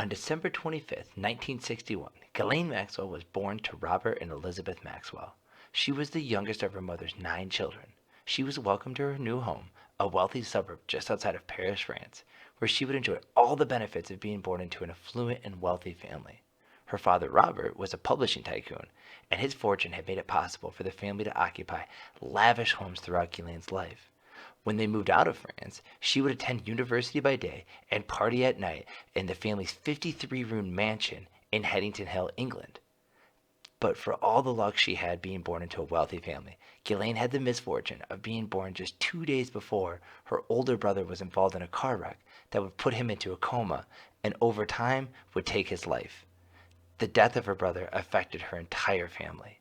On December 25th, 1961, Ghislaine Maxwell was born to Robert and Elizabeth Maxwell. She was the youngest of her mother's 9 children. She was welcomed to her new home, a wealthy suburb just outside of Paris, France, where she would enjoy all the benefits of being born into an affluent and wealthy family. Her father, Robert, was a publishing tycoon, and his fortune had made it possible for the family to occupy lavish homes throughout Ghislaine's life. When they moved out of France, she would attend university by day and party at night in the family's 53-room mansion in Headington Hill, England. But for all the luck she had being born into a wealthy family, Ghislaine had the misfortune of being born just 2 days before her older brother was involved in a car wreck that would put him into a coma and over time would take his life. The death of her brother affected her entire family.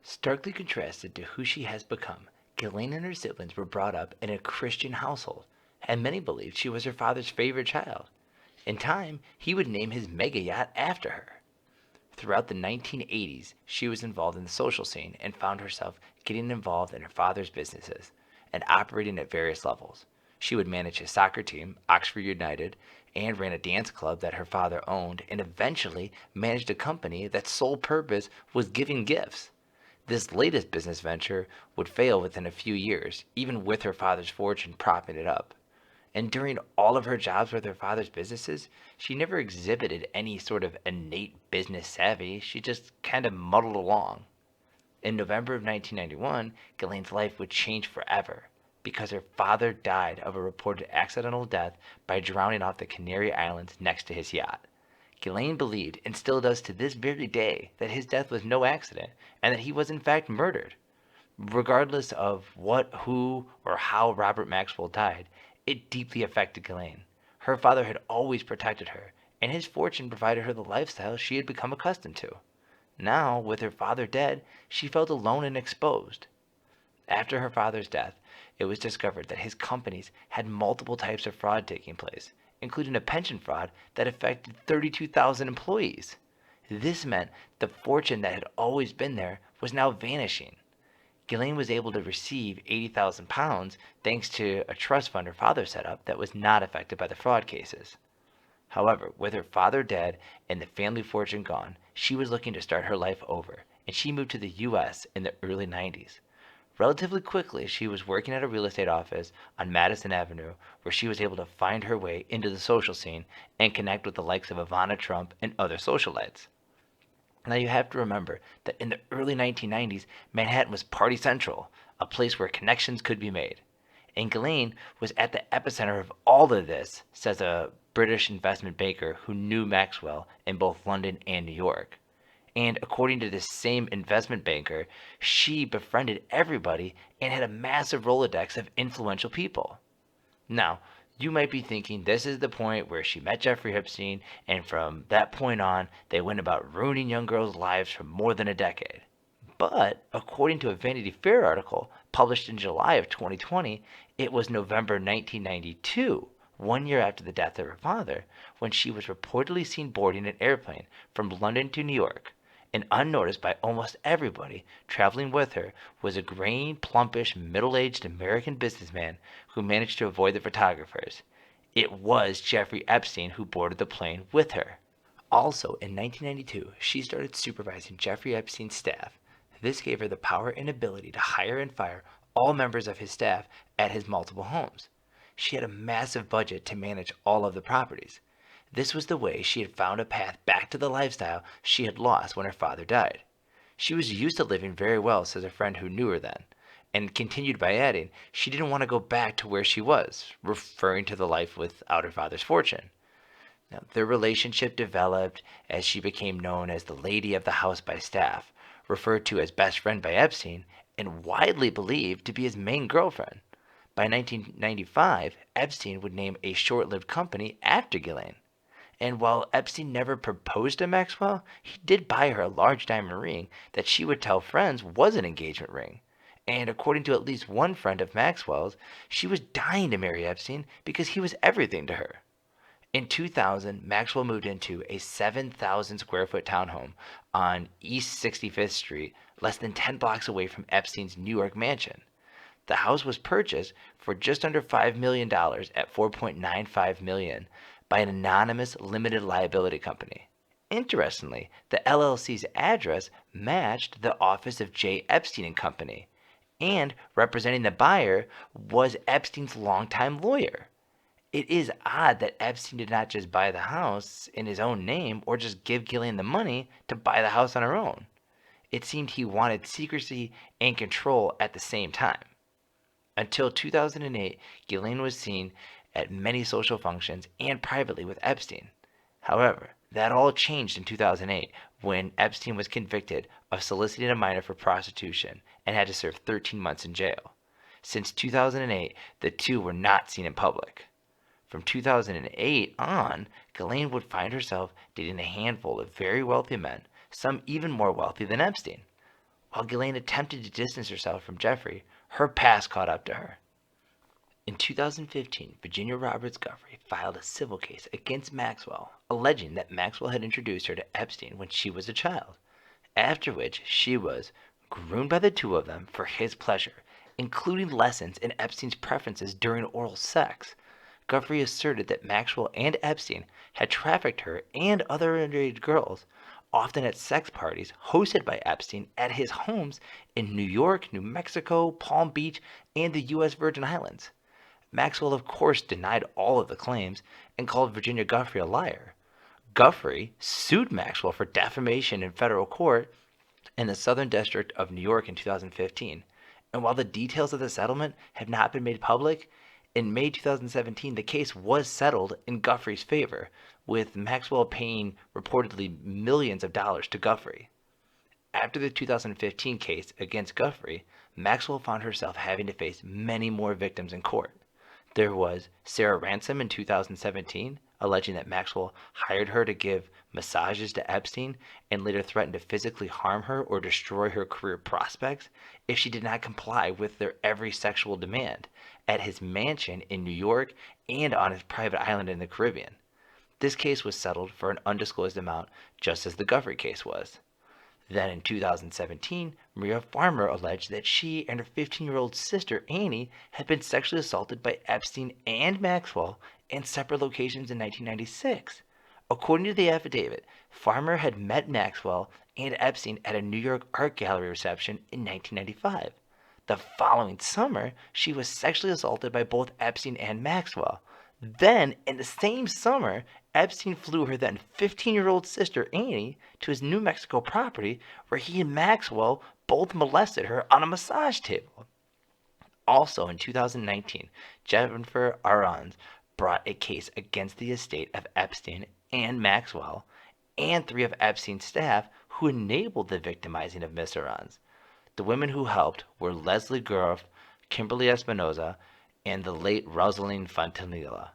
Starkly contrasted to who she has become, Ghislaine and her siblings were brought up in a Christian household, and many believed she was her father's favorite child. In time, he would name his mega yacht after her. Throughout the 1980s, she was involved in the social scene and found herself getting involved in her father's businesses and operating at various levels. She would manage his soccer team, Oxford United, and ran a dance club that her father owned, and eventually managed a company that sole purpose was giving gifts. This latest business venture would fail within a few years, even with her father's fortune propping it up. And during all of her jobs with her father's businesses, she never exhibited any sort of innate business savvy. She just kind of muddled along. In November of 1991, Ghislaine's life would change forever because her father died of a reported accidental death by drowning off the Canary Islands next to his yacht. Ghislaine believed, and still does to this very day, that his death was no accident and that he was in fact murdered. Regardless of what, who, or how Robert Maxwell died, it deeply affected Ghislaine. Her father had always protected her, and his fortune provided her the lifestyle she had become accustomed to. Now, with her father dead, she felt alone and exposed. After her father's death, it was discovered that his companies had multiple types of fraud taking place, including a pension fraud that affected 32,000 employees. This meant the fortune that had always been there was now vanishing. Ghislaine was able to receive £80,000 thanks to a trust fund her father set up that was not affected by the fraud cases. However, with her father dead and the family fortune gone, she was looking to start her life over, and she moved to the U.S. in the early 90s. Relatively quickly, she was working at a real estate office on Madison Avenue, where she was able to find her way into the social scene and connect with the likes of Ivana Trump and other socialites. Now you have to remember that in the early 1990s, Manhattan was party central, a place where connections could be made. And Ghislaine was at the epicenter of all of this, says a British investment banker who knew Maxwell in both London and New York. And according to this same investment banker, she befriended everybody and had a massive Rolodex of influential people. Now, you might be thinking this is the point where she met Jeffrey Epstein, and from that point on, they went about ruining young girls' lives for more than a decade. But, according to a Vanity Fair article published in July of 2020, it was November 1992, 1 year after the death of her father, when she was reportedly seen boarding an airplane from London to New York. And unnoticed by almost everybody, traveling with her was a graying, plumpish, middle-aged American businessman who managed to avoid the photographers. It was Jeffrey Epstein who boarded the plane with her. Also, in 1992, she started supervising Jeffrey Epstein's staff. This gave her the power and ability to hire and fire all members of his staff at his multiple homes. She had a massive budget to manage all of the properties. This was the way she had found a path back to the lifestyle she had lost when her father died. She was used to living very well, says a friend who knew her then, and continued by adding she didn't want to go back to where she was, referring to the life without her father's fortune. Now, their relationship developed as she became known as the lady of the house by staff, referred to as best friend by Epstein, and widely believed to be his main girlfriend. By 1995, Epstein would name a short-lived company after Ghislaine. And while Epstein never proposed to Maxwell, he did buy her a large diamond ring that she would tell friends was an engagement ring. And according to at least one friend of Maxwell's, she was dying to marry Epstein because he was everything to her. In 2000, Maxwell moved into a 7,000 square foot townhome on East 65th Street, less than 10 blocks away from Epstein's New York mansion. The house was purchased for just under $5 million at $4.95 million by an anonymous limited liability company. Interestingly, the LLC's address matched the office of J. Epstein and Company, and representing the buyer was Epstein's longtime lawyer. It is odd that Epstein did not just buy the house in his own name or just give Ghislaine the money to buy the house on her own. It seemed he wanted secrecy and control at the same time. Until 2008, Ghislaine was seen at many social functions and privately with Epstein. However, that all changed in 2008 when Epstein was convicted of soliciting a minor for prostitution and had to serve 13 months in jail. Since 2008, the two were not seen in public. From 2008 on, Ghislaine would find herself dating a handful of very wealthy men, some even more wealthy than Epstein. While Ghislaine attempted to distance herself from Jeffrey, her past caught up to her. In 2015, Virginia Roberts Guffey filed a civil case against Maxwell, alleging that Maxwell had introduced her to Epstein when she was a child, after which she was groomed by the two of them for his pleasure, including lessons in Epstein's preferences during oral sex. Guffey asserted that Maxwell and Epstein had trafficked her and other underage girls, often at sex parties hosted by Epstein at his homes in New York, New Mexico, Palm Beach, and the U.S. Virgin Islands. Maxwell, of course, denied all of the claims and called Virginia Guffey a liar. Guffey sued Maxwell for defamation in federal court in the Southern District of New York in 2015. And while the details of the settlement have not been made public, in May 2017, the case was settled in Guffey's favor, with Maxwell paying reportedly millions of dollars to Guffey. After the 2015 case against Guffey, Maxwell found herself having to face many more victims in court. There was Sarah Ransom in 2017, alleging that Maxwell hired her to give massages to Epstein and later threatened to physically harm her or destroy her career prospects if she did not comply with their every sexual demand at his mansion in New York and on his private island in the Caribbean. This case was settled for an undisclosed amount, just as the Guffey case was. Then in 2017, Maria Farmer alleged that she and her 15-year-old sister Annie had been sexually assaulted by Epstein and Maxwell in separate locations in 1996. According to the affidavit, Farmer had met Maxwell and Epstein at a New York art gallery reception in 1995. The following summer, she was sexually assaulted by both Epstein and Maxwell. Then, in the same summer, Epstein flew her then 15-year-old sister Annie to his New Mexico property where he and Maxwell both molested her on a massage table. Also in 2019, Jennifer Arons brought a case against the estate of Epstein and Maxwell and 3 of Epstein's staff who enabled the victimizing of Miss Arons. The women who helped were Leslie Groff, Kimberly Espinoza, and the late Rosaline Fontanilla.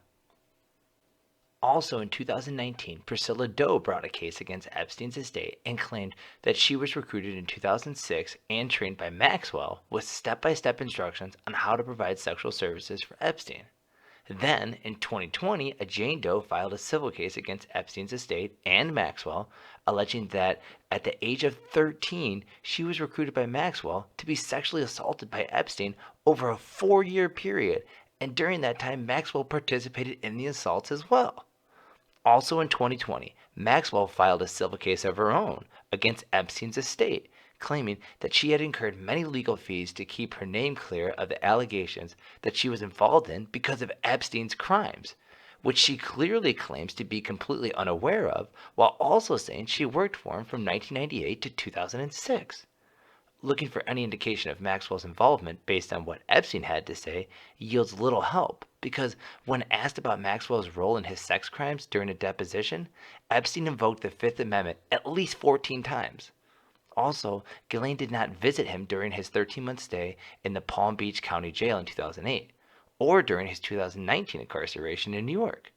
Also in 2019, Priscilla Doe brought a case against Epstein's estate and claimed that she was recruited in 2006 and trained by Maxwell with step-by-step instructions on how to provide sexual services for Epstein. Then, in 2020, a Jane Doe filed a civil case against Epstein's estate and Maxwell, alleging that at the age of 13, she was recruited by Maxwell to be sexually assaulted by Epstein over a 4-year period, and during that time, Maxwell participated in the assaults as well. Also in 2020, Maxwell filed a civil case of her own against Epstein's estate, claiming that she had incurred many legal fees to keep her name clear of the allegations that she was involved in because of Epstein's crimes, which she clearly claims to be completely unaware of, while also saying she worked for him from 1998 to 2006. Looking for any indication of Maxwell's involvement based on what Epstein had to say yields little help, because when asked about Maxwell's role in his sex crimes during a deposition, Epstein invoked the Fifth Amendment at least 14 times. Also, Ghislaine did not visit him during his 13-month stay in the Palm Beach County Jail in 2008, or during his 2019 incarceration in New York.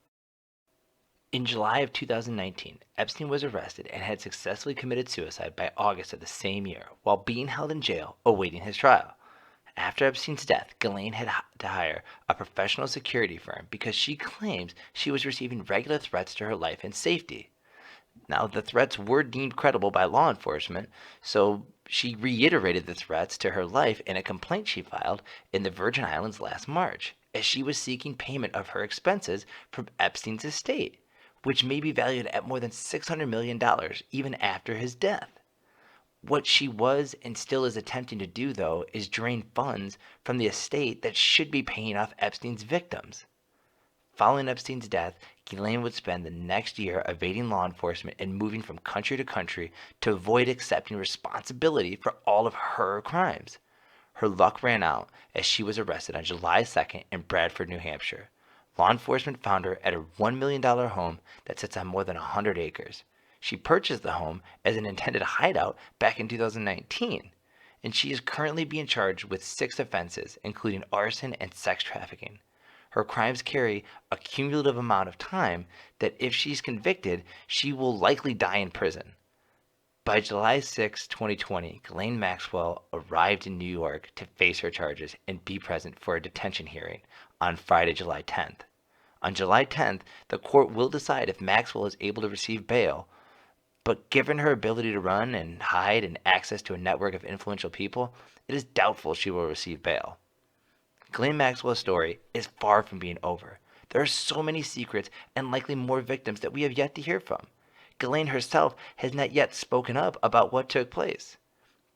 In July of 2019, Epstein was arrested and had successfully committed suicide by August of the same year while being held in jail awaiting his trial. After Epstein's death, Ghislaine had to hire a professional security firm because she claims she was receiving regular threats to her life and safety. Now, the threats were deemed credible by law enforcement, so She reiterated the threats to her life in a complaint she filed in the Virgin Islands last March, as she was seeking payment of her expenses from Epstein's estate, which may be valued at more than $600 million even after his death. What she was and still is attempting to do, though, is drain funds from the estate that should be paying off Epstein's victims. Following Epstein's death, Ghislaine would spend the next year evading law enforcement and moving from country to country to avoid accepting responsibility for all of her crimes. Her luck ran out as she was arrested on July 2nd in Bradford, New Hampshire. Law enforcement found her at a $1 million home that sits on more than 100 acres. She purchased the home as an intended hideout back in 2019, and she is currently being charged with 6 offenses, including arson and sex trafficking. Her crimes carry a cumulative amount of time that if she's convicted, she will likely die in prison. By July 6, 2020, Ghislaine Maxwell arrived in New York to face her charges and be present for a detention hearing on Friday, July 10th. On July 10th, the court will decide if Maxwell is able to receive bail, but given her ability to run and hide and access to a network of influential people, it is doubtful she will receive bail. Ghislaine Maxwell's story is far from being over. There are so many secrets and likely more victims that we have yet to hear from. Ghislaine herself has not yet spoken up about what took place.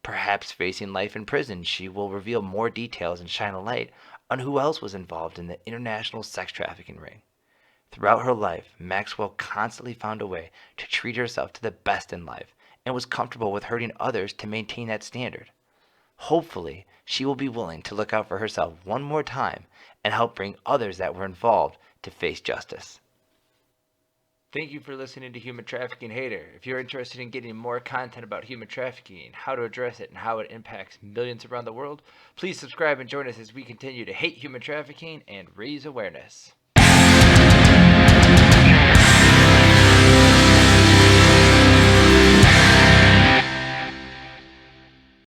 Perhaps facing life in prison, she will reveal more details and shine a light on who else was involved in the international sex trafficking ring. Throughout her life, Maxwell constantly found a way to treat herself to the best in life and was comfortable with hurting others to maintain that standard. Hopefully, she will be willing to look out for herself one more time and help bring others that were involved to face justice. Thank you for listening to Human Trafficking Hater. If you're interested in getting more content about human trafficking, how to address it, and how it impacts millions around the world, please subscribe and join us as we continue to hate human trafficking and raise awareness.